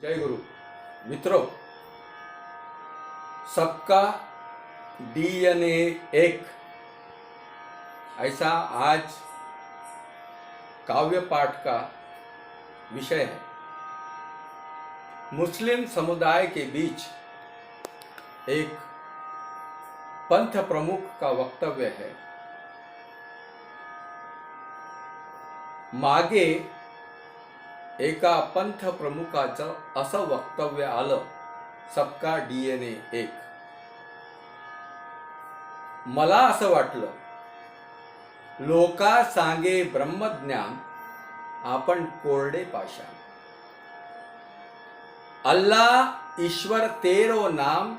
जय गुरु। मित्रों, सबका डीएनए एक, ऐसा आज काव्य पाठ का विषय है। मुस्लिम समुदाय के बीच एक पंथ प्रमुख का वक्तव्य है। मागे एका पंथ प्रमुखाचं असं वक्तव्य आलं, सबका डीएनए एक. मला असं वाटलं, लोका सांगे ब्रह्मज्ञान, आपण कोरडे पाषाण. अल्लाह ईश्वर तेरो नाम,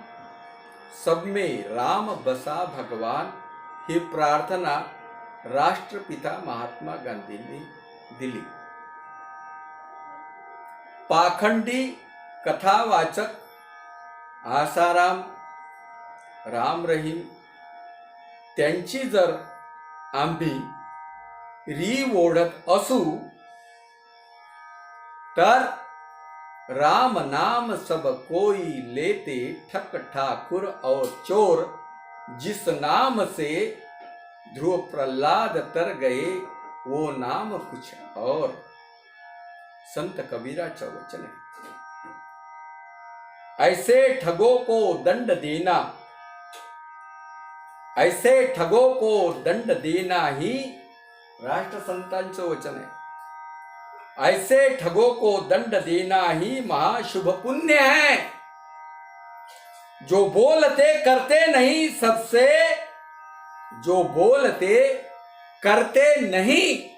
सब में राम बसा भगवान, ही प्रार्थना राष्ट्रपिता महात्मा गांधींनी दिली. पाखंडी कथावाचक आसाराम, राम रहीम त्यांची जर आम्ही रीव ओढत असू, तर राम नाम सब कोई लेते, ठक ठाकुर और चोर, जिस नाम से ध्रुव प्रहलाद तर गए, वो नाम कुछ और. संत कबीराचं वचन आहे. ऐसे ठगों को दंड देना, ऐसे ठगों को दंड देना ही राष्ट्रसंतांचं वचन आहे. ऐसे ठगों को दंड देना ही महाशुभ पुण्य है. जो बोलते करते नहीं सबसे, जो बोलते करते नहीं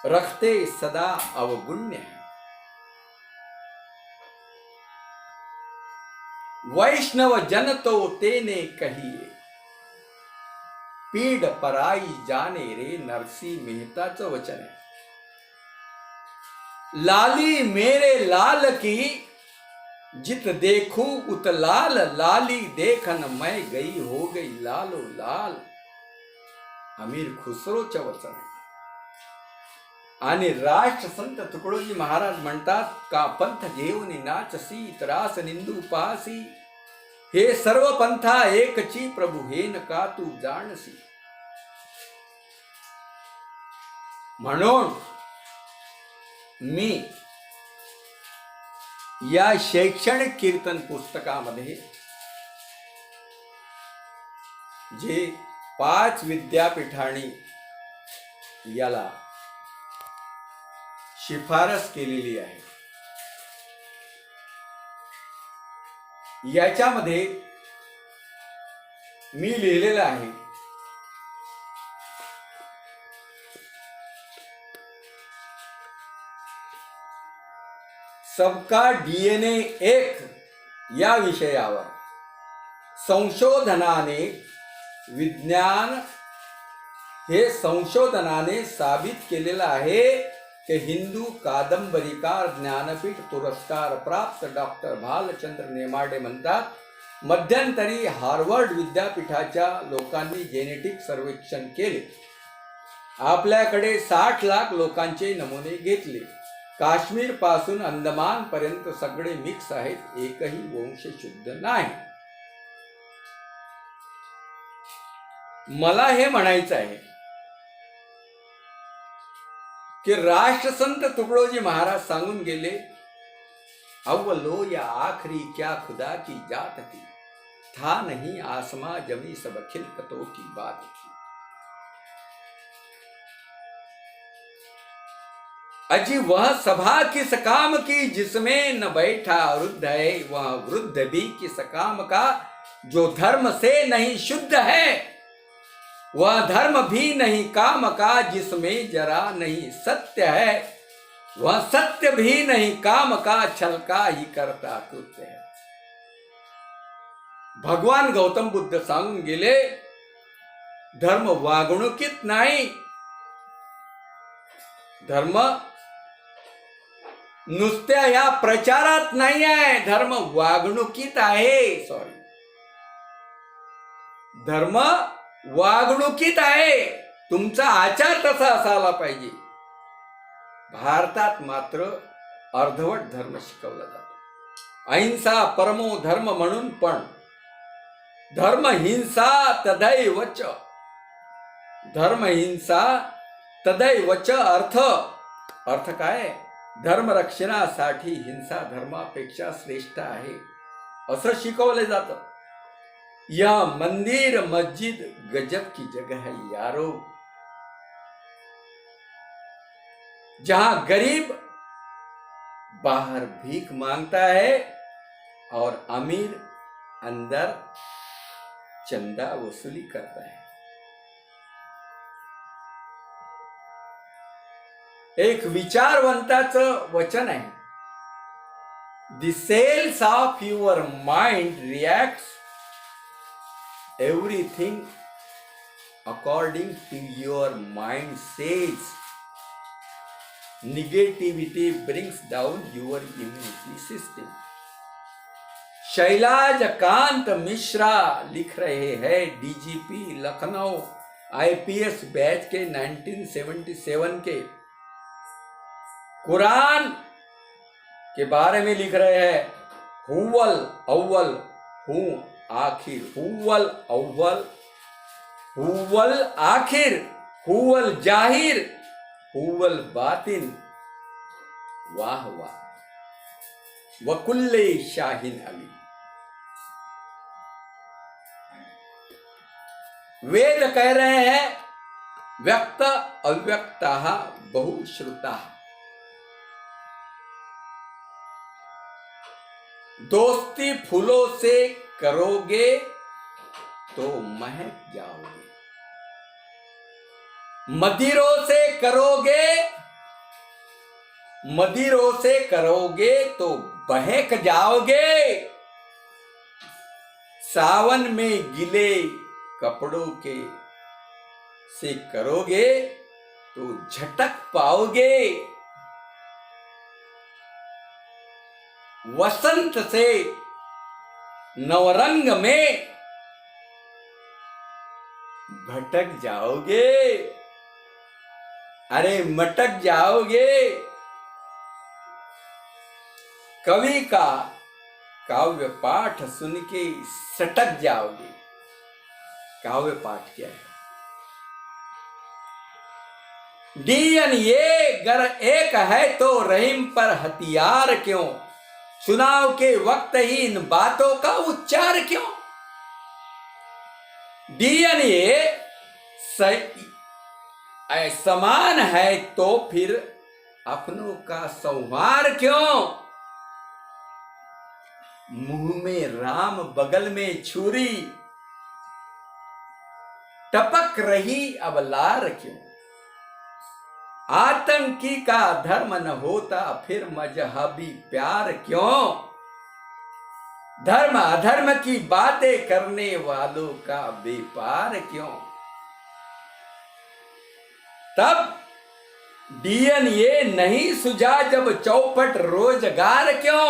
रखते सदा अवगुण्य है. वैष्णव जन तो तेने कहिए, पीड पराई जाने रे, नरसी मेहताचं वचन आहे. लाली मेरे लाल की, जित देखूं उत लाल, लाली देखन मैं गई हो गई लालो लाल. अमीर खुसरोचं वचन आहे. आणि राष्ट्रसंत तुकडोजी महाराज म्हणतात, का पंथ घेऊन नाचसी, त्रास निंदू पासी, हे सर्व पंथा एकची, प्रभू हेन का तू जाणसी. म्हणून मी या शैक्षणिक कीर्तन पुस्तकामध्ये जे 5 विद्यापीठांनी याला शिफारस केलेली आहे, याच्यामध्ये मी लिहिलेलं आहे, सबका डीएनए एक या विषयावर संशोधनाने, विज्ञान हे संशोधनाने साबित केलेलं आहे कि हिंदू कादंबरीकार, ज्ञानपीठ पुरस्कार प्राप्त डॉक्टर भालचंद्र नेमाडे म्हणतात, मध्यंतरी हार्वर्ड विद्यापीठाच्या लोकांनी जेनेटिक सर्वेक्षण केले. आपल्याकडे 60 लाख लोकांचे नमुने घेतले. काश्मीर पासून अंदमान पर्यंत सगळे मिक्स आहेत, एकही वंश शुद्ध नाही. मला हे म्हणायचं आहे कि राष्ट्रसंत तुकडोजी महाराज सांगून गेले, अव्वलो या आखरी क्या खुदा की जात थी, था नहीं आसमां जमी सब खिलकतों की बात थी. अजी वह सभा किस काम की, जिसमें न बैठा वृद्ध है, वह वृद्ध भी किस काम का, जो धर्म से नहीं शुद्ध है, वह धर्म भी नहीं काम का, जिसमें जरा नहीं सत्य है, वह सत्य भी नहीं काम का, छल का ही करता कृत्य है. भगवान गौतम बुद्ध सांगून गेले, धर्म वागणुकीत नाही, धर्म नुसत्या या प्रचारात नाही आहे, धर्म वागणुकीत आहे. सॉरी, धर्म वागणुकीत आहे. तुमचा आचार तसा असायला पाहिजे. भारतात मात्र अर्धवट धर्म शिकवला जातो. अहिंसा परमो धर्म म्हणून पण धर्म हिंसा तदैवच, धर्म हिंसा तदैवच अर्थ काय? धर्मरक्षणासाठी हिंसा धर्मापेक्षा श्रेष्ठ आहे असं शिकवलं जातं. यह मंदिर मस्जिद गजब की जगह है यारो, जहां गरीब बाहर भीख मांगता है और अमीर अंदर चंदा वसूली करता है. एक विचारवंताचं वचन आहे, the cells of your mind reacts everything according to your mind says. Negativity brings down your immunity system. Shailaj Kant Mishra लिख रहे हैं, डीजीपी लखनऊ आईपीएस बैच के 1977 के, कुरान के बारे में लिख रहे हैं. हुवल अव्वल हूं आखिर, हुवल अव्वल हुवल आखिर, हुवल जाहिर हुवल बातिन. वाह वाह. वकुल्ले शाहीन अली. वेद कह रहे हैं व्यक्त अव्यक्ता बहुश्रुता. दोस्ती फूलों से करोगे तो महक जाओगे, मदिरों से करोगे तो बहक जाओगे. सावन में गिले कपड़ों के से करोगे तो झटक पाओगे. वसंत से नवरंग में भटक जाओगे, अरे मटक जाओगे. कवि का काव्य पाठ सुन के सटक जाओगे. काव्य पाठ क्या है? डीएनए गर एक है तो रहीम पर हथियार क्यों? चुनाव के वक्त ही इन बातों का उच्चार क्यों? डीएनए समान है तो फिर अपनों का संहार क्यों? मुंह में राम बगल में छुरी, टपक रही अब लार क्यों? आतंकी का धर्म न होता फिर मजहबी प्यार क्यों? धर्म अधर्म की बातें करने वालों का व्यापार क्यों? तब डीएनए नहीं सुझा जब चौपट रोजगार क्यों?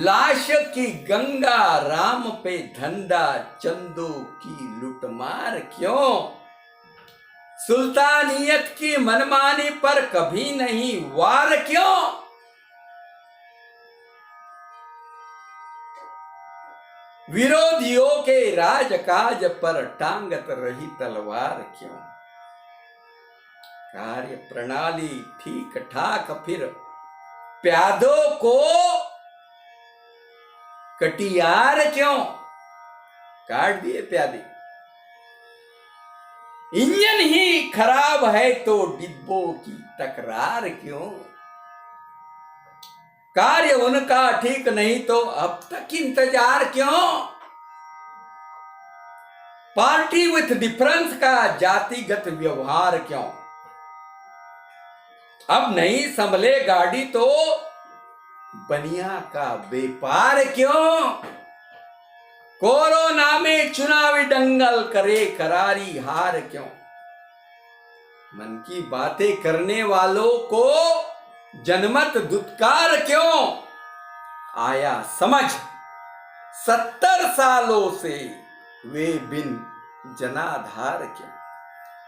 लाश की गंगा राम पे धंधा चंदों की लुटमार क्यों? सुल्तानियत की मनमानी पर कभी नहीं वार क्यों? विरोधियों के राजकाज पर टांगत रही तलवार क्यों? कार्य प्रणाली ठीक ठाक फिर प्यादों को कटियार क्यों? काट दिए प्यादे. इंजन ही खराब है तो डिब्बों की तकरार क्यों? कार्य उनका ठीक नहीं तो अब तक इंतजार क्यों? पार्टी विथ डिफरेंस का जातिगत व्यवहार क्यों? अब नहीं संभले गाड़ी तो बनिया का व्यापार क्यों? कोरोना में चुनावी दंगल करे करारी हार क्यों? मन की बातें करने वालों को जनमत दुत्कार क्यों? आया समझ 70 सालों से वे बिन जनाधार क्यों?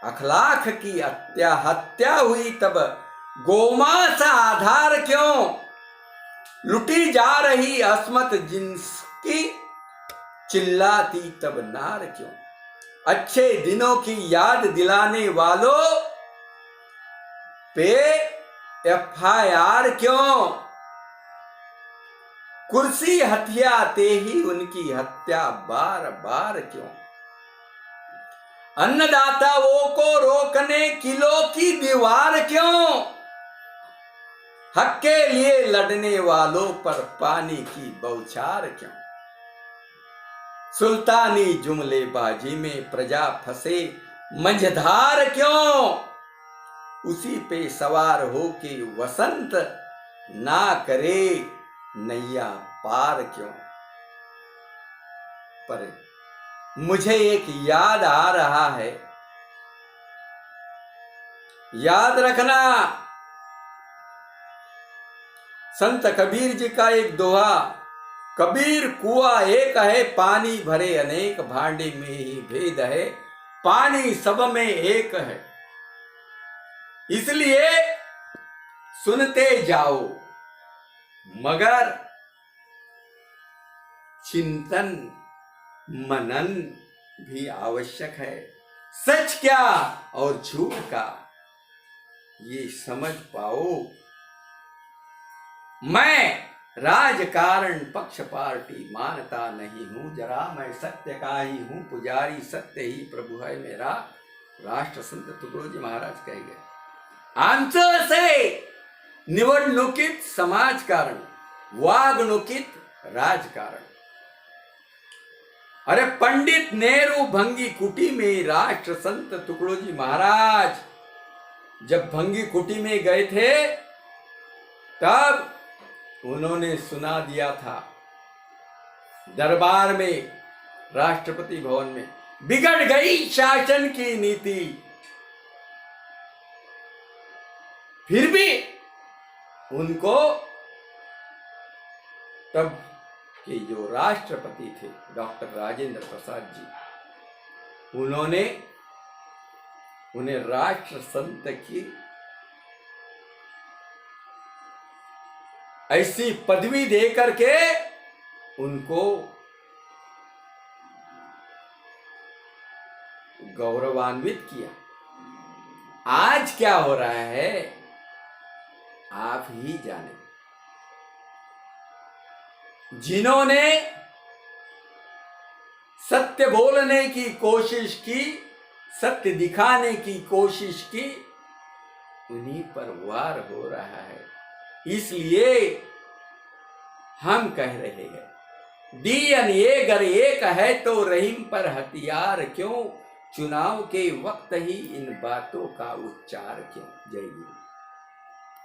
अखलाक की हत्या हुई तब गोमांस आधार क्यों, लुटी जा रही अस्मत जिनकी, चिल्लाती तब नार क्यों। अच्छे दिनों की याद दिलाने वालों पे FIR क्यों, कुर्सी हथियाते ही उनकी हत्या बार बार क्यों। अन्नदाताओं को रोकने किलो की दीवार क्यों, हक के लिए लड़ने वालों पर पानी की बौछार क्यों। सुल्तानी जुमलेबाजी में प्रजा फंसे मंझधार क्यों, उसी पे सवार हो के वसंत ना करे नैया पार क्यों। पर मुझे एक याद आ रहा है, याद रखना, संत कबीर जी का एक दोहा, कबीर कुआं एक है पानी भरे अनेक, भांडे में ही भेद है पानी सब में एक है। इसलिए सुनते जाओ मगर चिंतन मनन भी आवश्यक है। सच क्या और झूठ का ये समझ पाओ। मैं राजकारण पक्ष पार्टी मानता नहीं हूं, जरा मैं सत्य का ही हूं पुजारी, सत्य ही प्रभु है मेरा, राष्ट्र संत तुकडोजी महाराज कह गए। आमचं से निवडणुकीत समाजकारण, वागणुकीत राजकारण। अरे पंडित नेहरू भंगी कुटी में राष्ट्र संत तुकडोजी महाराज जब भंगी कुटी में गए थे तब उन्होंने सुना दिया था दरबार में, राष्ट्रपति भवन में, बिगड़ गई शासन की नीति। फिर भी उनको तब के जो राष्ट्रपति थे डॉक्टर राजेंद्र प्रसाद जी, उन्होंने उन्हें राष्ट्र संत की ऐसी पदवी दे करके उनको गौरवान्वित किया। आज क्या हो रहा है आप ही जाने। जिन्होंने सत्य बोलने की कोशिश की, सत्य दिखाने की कोशिश की, उन्हीं पर वार हो रहा है। इसलिए हम कह रहे हैं दियन ये गर एक है तो रहीम पर हथियार क्यों, चुनाव के वक्त ही इन बातों का उच्चार क्यों। जय गुरु।